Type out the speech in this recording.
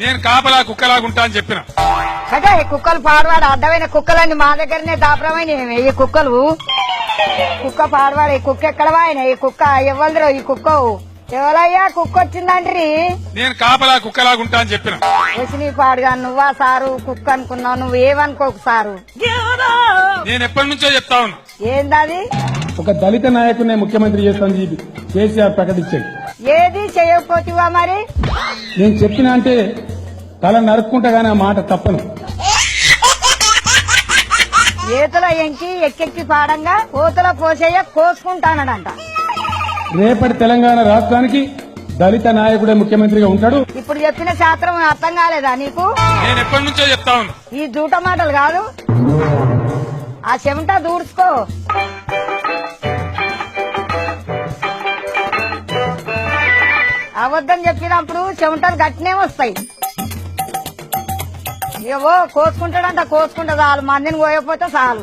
నేను కాపలా కుక్కలాగుంటా అని చెప్పిన. అదే కుక్కలు పాడవాడు అడ్డమైన కుక్కలన్నీ మా దగ్గరనే దాపరమైన ఈ కుక్కలు. కుక్క పాడవాడు ఈ కుక్క ఎక్కడ వాయన ఈ కుక్క ఎవరిదిరో ఈ కుక్క ఎవరయ్యా కుక్క వచ్చిందండ్రి. నేను కాపలా కుక్కలాగుంటా అని చెప్పిన. వచ్చిన పాడుగా నువ్వా సారు కుక్క అనుకున్నావు నువ్వు ఏమనుకోకు సారు. నేను ఎప్పటి నుంచో చెప్తా ఉన్నా. ఏందది? ఒక దళిత నాయకుడిని ముఖ్యమంత్రి చేస్తాను చెప్పి కేసీఆర్ ప్రకటించాడు. ఏది చేయకపోతివా మరి? నేను చెప్పినా అంటే తల నరుక్కుంటా గానీ ఆ మాట తప్పను. ఏతుల ఎంకి ఎక్కెక్కి పాడంగా కోతుల కోసేయ కోసుకుంటానడంట. రేపటి తెలంగాణ రాష్ట్రానికి దళిత నాయకుడే ముఖ్యమంత్రిగా ఉంటాడు. ఇప్పుడు చెప్పిన శాస్త్రం అర్థం కాలేదా నీకు? నేను ఎప్పటి నుంచో చెప్తా ఉన్నా. ఈ జూట మాటలు కాదు ఆ చెమట దూర్చుకో. అబద్ధం చెప్పినప్పుడు చెమటలు గట్టినే వస్తాయి. ఏవో కోసుకుంటాడంట కోసుకుంటా చాలు మందిని పోయకపోతే చాలు.